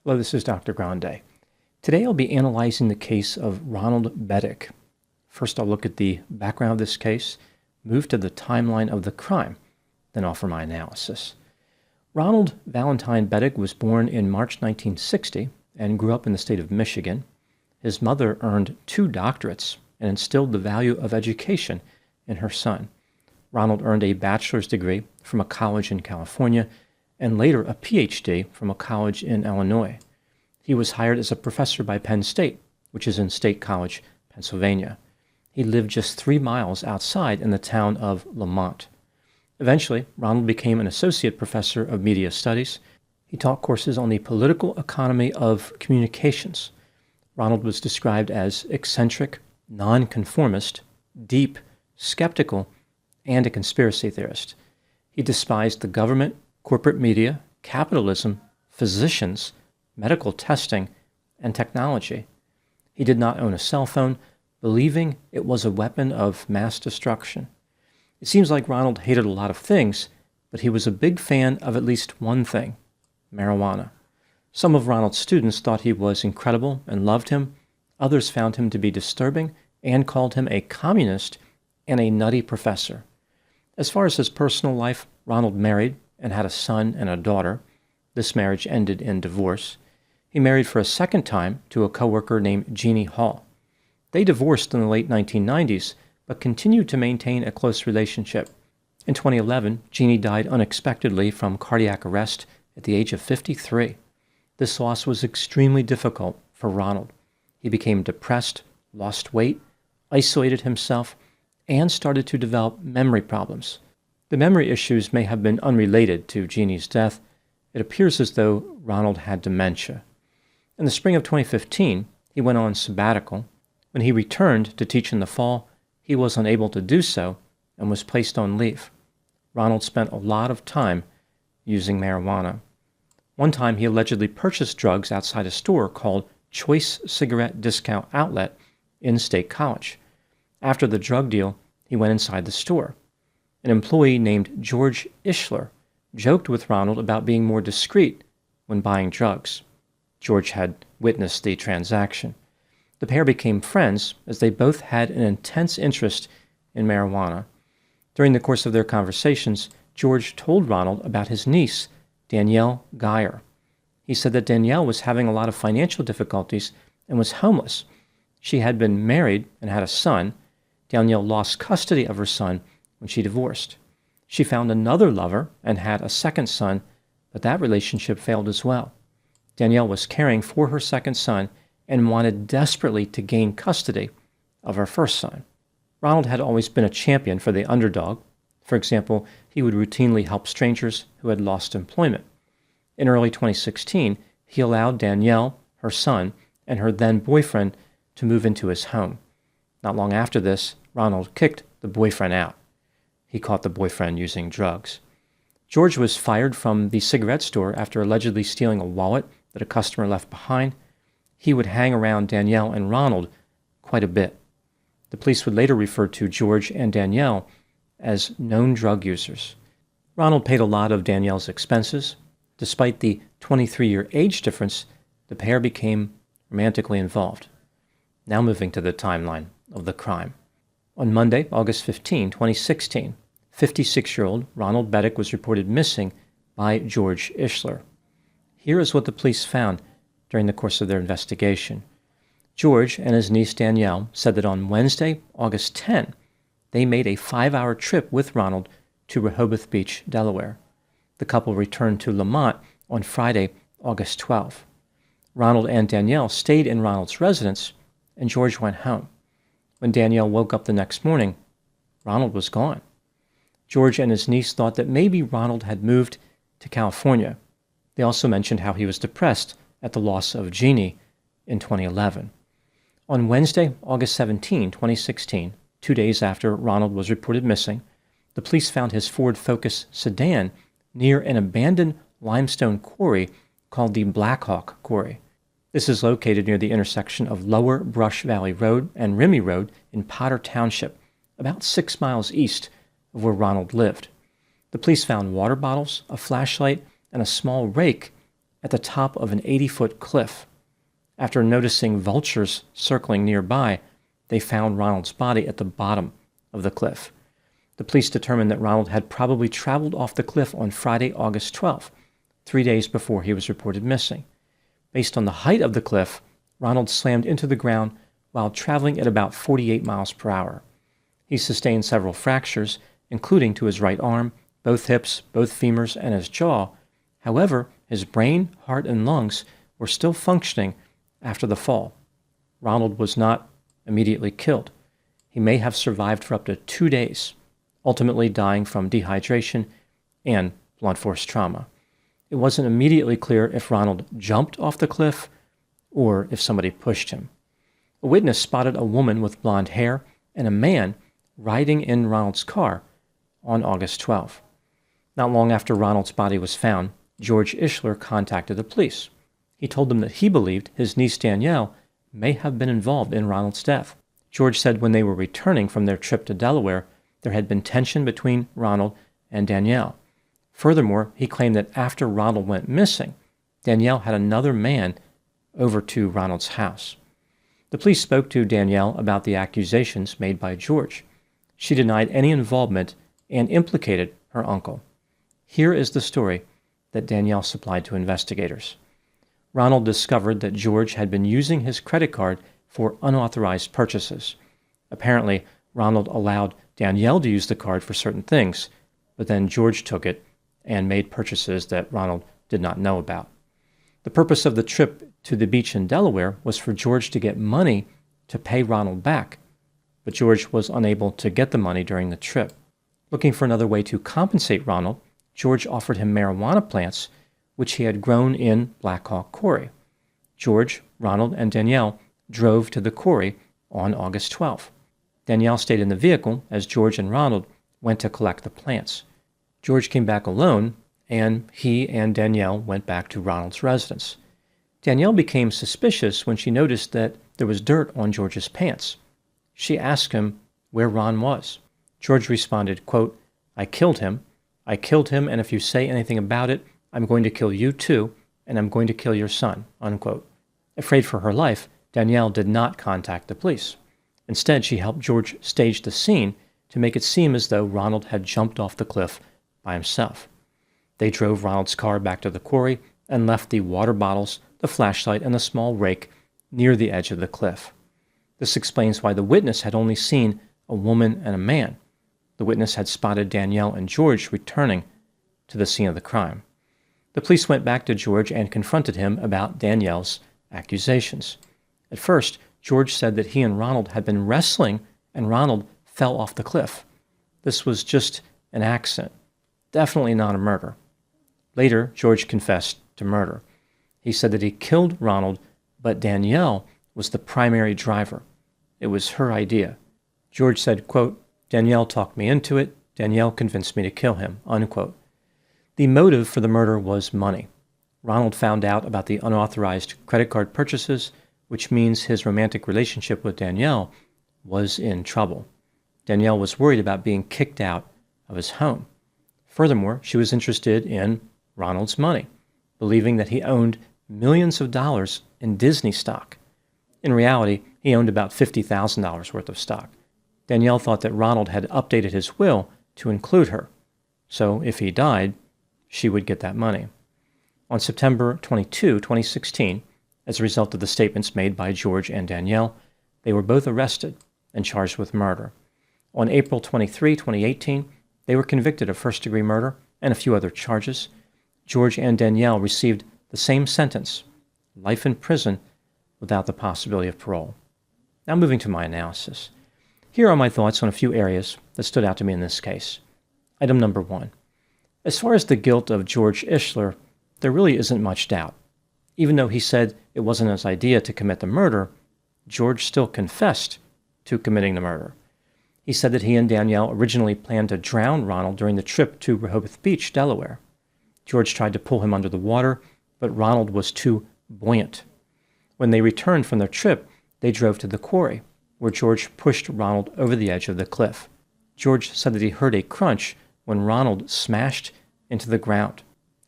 Hello, this is Dr. Grande. Today I'll be analyzing the case of Ronald Bettig. First I'll look at the background of this case, move to the timeline of the crime, then offer my analysis. Ronald Valentine Bettig was born in March 1960 and grew up in the state of Michigan. His mother earned 2 doctorates and instilled the value of education in her son. Ronald earned a bachelor's degree from a college in California and later a PhD from a college in Illinois. He was hired as a professor by Penn State, which is in State College, Pennsylvania. He lived just 3 miles outside in the town of Lamont. Eventually, Ronald became an associate professor of media studies. He taught courses on the political economy of communications. Ronald was described as eccentric, nonconformist, deep, skeptical, and a conspiracy theorist. He despised the government, corporate media, capitalism, physicians, medical testing, and technology. He did not own a cell phone, believing it was a weapon of mass destruction. It seems like Ronald hated a lot of things, but he was a big fan of at least one thing: marijuana. Some of Ronald's students thought he was incredible and loved him. Others found him to be disturbing and called him a communist and a nutty professor. As far as his personal life, Ronald married and had a son and a daughter. This marriage ended in divorce. He married for a second time to a coworker named Jeannie Hall. They divorced in the late 1990s, but continued to maintain a close relationship. In 2011, Jeannie died unexpectedly from cardiac arrest at the age of 53. This loss was extremely difficult for Ronald. He became depressed, lost weight, isolated himself, and started to develop memory problems. The memory issues may have been unrelated to Jeannie's death. It appears as though Ronald had dementia. In the spring of 2015, he went on sabbatical. When he returned to teach in the fall, he was unable to do so and was placed on leave. Ronald spent a lot of time using marijuana. One time he allegedly purchased drugs outside a store called Choice Cigarette Discount Outlet in State College. After the drug deal, he went inside the store. An employee named George Ishler joked with Ronald about being more discreet when buying drugs. George had witnessed the transaction. The pair became friends as they both had an intense interest in marijuana. During the course of their conversations, George told Ronald about his niece, Danielle Geyer. He said that Danielle was having a lot of financial difficulties and was homeless. She had been married and had a son. Danielle lost custody of her son when she divorced. She found another lover and had a second son, but that relationship failed as well. Danielle was caring for her second son and wanted desperately to gain custody of her first son. Ronald had always been a champion for the underdog. For example, he would routinely help strangers who had lost employment. In early 2016, he allowed Danielle, her son, and her then-boyfriend to move into his home. Not long after this, Ronald kicked the boyfriend out. He caught the boyfriend using drugs. George was fired from the cigarette store after allegedly stealing a wallet that a customer left behind. He would hang around Danielle and Ronald quite a bit. The police would later refer to George and Danielle as known drug users. Ronald paid a lot of Danielle's expenses. Despite the 23-year age difference, the pair became romantically involved. Now moving to the timeline of the crime. On Monday, August 15, 2016, 56-year-old Ronald Bettig was reported missing by George Ishler. Here is what the police found during the course of their investigation. George and his niece Danielle said that on Wednesday, August 10, they made a 5-hour trip with Ronald to Rehoboth Beach, Delaware. The couple returned to Lamont on Friday, August 12. Ronald and Danielle stayed in Ronald's residence, and George went home. When Danielle woke up the next morning, Ronald was gone. George and his niece thought that maybe Ronald had moved to California. They also mentioned how he was depressed at the loss of Jeannie in 2011. On Wednesday, August 17, 2016, 2 days after Ronald was reported missing, the police found his Ford Focus sedan near an abandoned limestone quarry called the Blackhawk Quarry. This is located near the intersection of Lower Brush Valley Road and Remy Road in Potter Township, about 6 miles east of where Ronald lived. The police found water bottles, a flashlight, and a small rake at the top of an 80-foot cliff. After noticing vultures circling nearby, they found Ronald's body at the bottom of the cliff. The police determined that Ronald had probably traveled off the cliff on Friday, August 12th, 3 days before he was reported missing. Based on the height of the cliff, Ronald slammed into the ground while traveling at about 48 miles per hour. He sustained several fractures, including to his right arm, both hips, both femurs, and his jaw. However, his brain, heart, and lungs were still functioning after the fall. Ronald was not immediately killed. He may have survived for up to 2 days, ultimately dying from dehydration and blunt force trauma. It wasn't immediately clear if Ronald jumped off the cliff or if somebody pushed him. A witness spotted a woman with blonde hair and a man riding in Ronald's car on August 12th. Not long after Ronald's body was found, George Ishler contacted the police. He told them that he believed his niece Danielle may have been involved in Ronald's death. George said when they were returning from their trip to Delaware, there had been tension between Ronald and Danielle. Furthermore, he claimed that after Ronald went missing, Danielle had another man over to Ronald's house. The police spoke to Danielle about the accusations made by George. She denied any involvement and implicated her uncle. Here is the story that Danielle supplied to investigators. Ronald discovered that George had been using his credit card for unauthorized purchases. Apparently, Ronald allowed Danielle to use the card for certain things, but then George took it and made purchases that Ronald did not know about. The purpose of the trip to the beach in Delaware was for George to get money to pay Ronald back, but George was unable to get the money during the trip. Looking for another way to compensate Ronald, George offered him marijuana plants, which he had grown in Black Hawk Quarry. George, Ronald, and Danielle drove to the quarry on August 12th. Danielle stayed in the vehicle as George and Ronald went to collect the plants. George came back alone, and he and Danielle went back to Ronald's residence. Danielle became suspicious when she noticed that there was dirt on George's pants. She asked him where Ron was. George responded, quote, I killed him, and if you say anything about it, I'm going to kill you too, and I'm going to kill your son," unquote. Afraid for her life, Danielle did not contact the police. Instead, she helped George stage the scene to make it seem as though Ronald had jumped off the cliff by himself. They drove Ronald's car back to the quarry and left the water bottles, the flashlight, and the small rake near the edge of the cliff. This explains why the witness had only seen a woman and a man. The witness had spotted Danielle and George returning to the scene of the crime. The police went back to George and confronted him about Danielle's accusations. At first, George said that he and Ronald had been wrestling and Ronald fell off the cliff. This was just an accident, definitely not a murder. Later, George confessed to murder. He said that he killed Ronald, but Danielle was the primary driver. It was her idea. George said, quote, Danielle talked me into it. Danielle convinced me to kill him, unquote. The motive for the murder was money. Ronald found out about the unauthorized credit card purchases, which means his romantic relationship with Danielle was in trouble. Danielle was worried about being kicked out of his home. Furthermore, she was interested in Ronald's money, believing that he owned millions of dollars in Disney stock. In reality, he owned about $50,000 worth of stock. Danielle thought that Ronald had updated his will to include her, so if he died, she would get that money. On September 22, 2016, as a result of the statements made by George and Danielle, they were both arrested and charged with murder. On April 23, 2018, they were convicted of first-degree murder and a few other charges. George and Danielle received the same sentence, life in prison without the possibility of parole. Now moving to my analysis. Here are my thoughts on a few areas that stood out to me in this case. Item number 1. As far as the guilt of George Ishler, there really isn't much doubt. Even though he said it wasn't his idea to commit the murder, George still confessed to committing the murder. He said that he and Danielle originally planned to drown Ronald during the trip to Rehoboth Beach, Delaware. George tried to pull him under the water, but Ronald was too buoyant. When they returned from their trip, they drove to the quarry, where George pushed Ronald over the edge of the cliff. George said that he heard a crunch when Ronald smashed into the ground.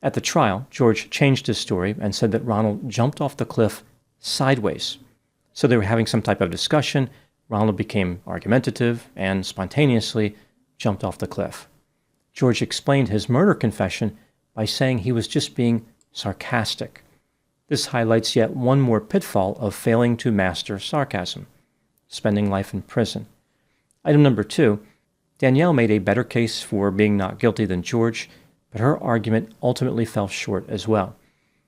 At the trial, George changed his story and said that Ronald jumped off the cliff sideways. So they were having some type of discussion. Ronald became argumentative and spontaneously jumped off the cliff. George explained his murder confession by saying he was just being sarcastic. This highlights yet one more pitfall of failing to master sarcasm: spending life in prison. Item number 2, Danielle made a better case for being not guilty than George, but her argument ultimately fell short as well.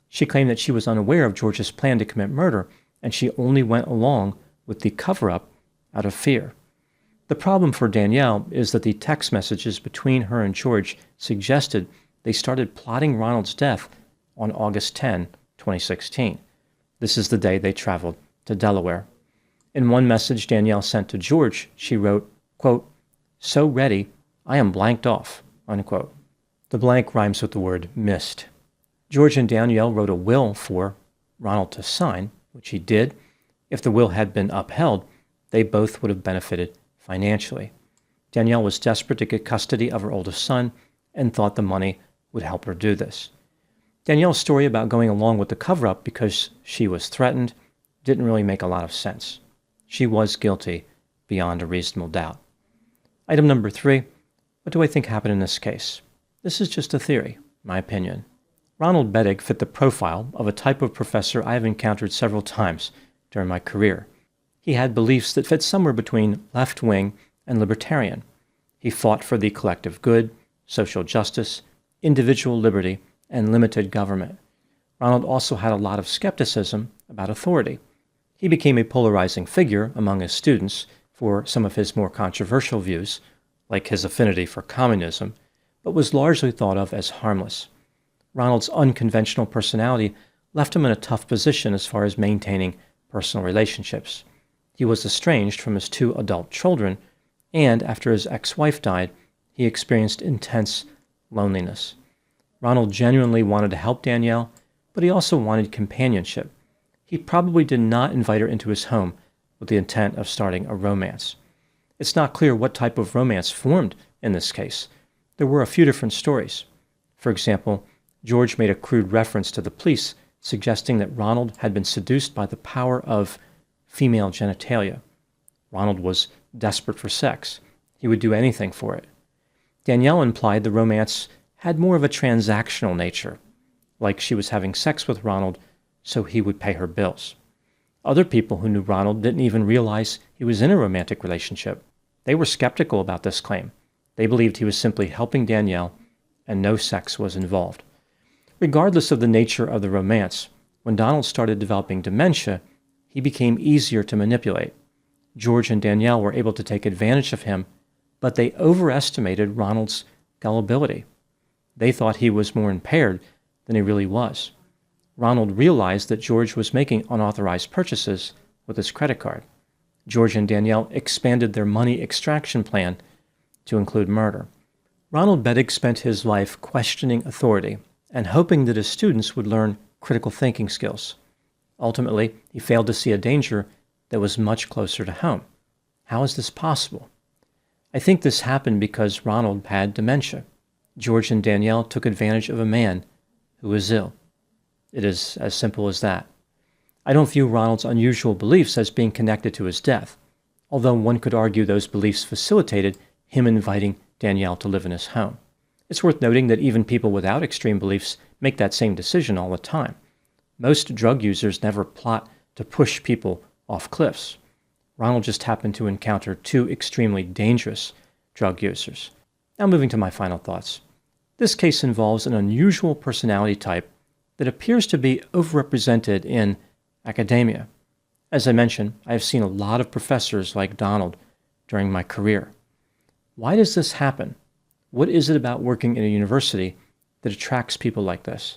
She claimed that she was unaware of George's plan to commit murder, and she only went along with the cover-up out of fear. The problem for Danielle is that the text messages between her and George suggested they started plotting Ronald's death on August 10, 2016. This is the day they traveled to Delaware. In one message Danielle sent to George, she wrote, quote, "So ready, I am blanked off," unquote. The blank rhymes with the word missed. George and Danielle wrote a will for Ronald to sign, which he did. If the will had been upheld, they both would have benefited financially. Danielle was desperate to get custody of her oldest son and thought the money would help her do this. Danielle's story about going along with the cover-up because she was threatened didn't really make a lot of sense. She was guilty beyond a reasonable doubt. Item number 3, what do I think happened in this case? This is just a theory, my opinion. Ronald Bettig fit the profile of a type of professor I have encountered several times during my career. He had beliefs that fit somewhere between left-wing and libertarian. He fought for the collective good, social justice, individual liberty, and limited government. Ronald also had a lot of skepticism about authority. He became a polarizing figure among his students for some of his more controversial views, like his affinity for communism, but was largely thought of as harmless. Ronald's unconventional personality left him in a tough position as far as maintaining personal relationships. He was estranged from his 2 adult children, and after his ex-wife died, he experienced intense loneliness. Ronald genuinely wanted to help Danielle, but he also wanted companionship. He probably did not invite her into his home with the intent of starting a romance. It's not clear what type of romance formed in this case. There were a few different stories. For example, George made a crude reference to the police, suggesting that Ronald had been seduced by the power of female genitalia. Ronald was desperate for sex. He would do anything for it. Danielle implied the romance had more of a transactional nature, like she was having sex with Ronald so he would pay her bills. Other people who knew Ronald didn't even realize he was in a romantic relationship. They were skeptical about this claim. They believed he was simply helping Danielle and no sex was involved. Regardless of the nature of the romance, when Donald started developing dementia, he became easier to manipulate. George and Danielle were able to take advantage of him, but they overestimated Ronald's gullibility. They thought he was more impaired than he really was. Ronald realized that George was making unauthorized purchases with his credit card. George and Danielle expanded their money extraction plan to include murder. Ronald Bettig spent his life questioning authority and hoping that his students would learn critical thinking skills. Ultimately, he failed to see a danger that was much closer to home. How is this possible? I think this happened because Ronald had dementia. George and Danielle took advantage of a man who was ill. It is as simple as that. I don't view Ronald's unusual beliefs as being connected to his death, although one could argue those beliefs facilitated him inviting Danielle to live in his home. It's worth noting that even people without extreme beliefs make that same decision all the time. Most drug users never plot to push people off cliffs. Ronald just happened to encounter 2 extremely dangerous drug users. Now moving to my final thoughts. This case involves an unusual personality type that appears to be overrepresented in academia. As I mentioned, I have seen a lot of professors like Donald during my career. Why does this happen? What is it about working in a university that attracts people like this?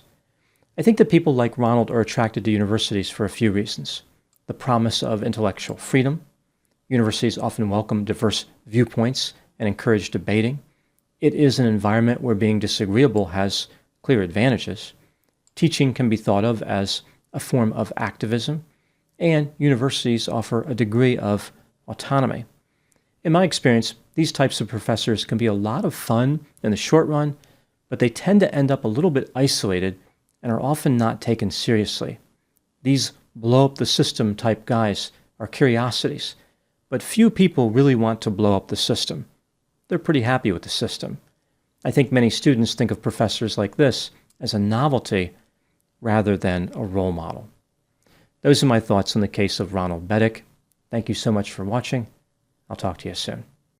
I think that people like Ronald are attracted to universities for a few reasons. The promise of intellectual freedom. Universities often welcome diverse viewpoints and encourage debating. It is an environment where being disagreeable has clear advantages. Teaching can be thought of as a form of activism, and universities offer a degree of autonomy. In my experience, these types of professors can be a lot of fun in the short run, but they tend to end up a little bit isolated and are often not taken seriously. These blow up the system type guys are curiosities, but few people really want to blow up the system. They're pretty happy with the system. I think many students think of professors like this as a novelty rather than a role model. Those are my thoughts on the case of Ronald Bettig. Thank you so much for watching. I'll talk to you soon.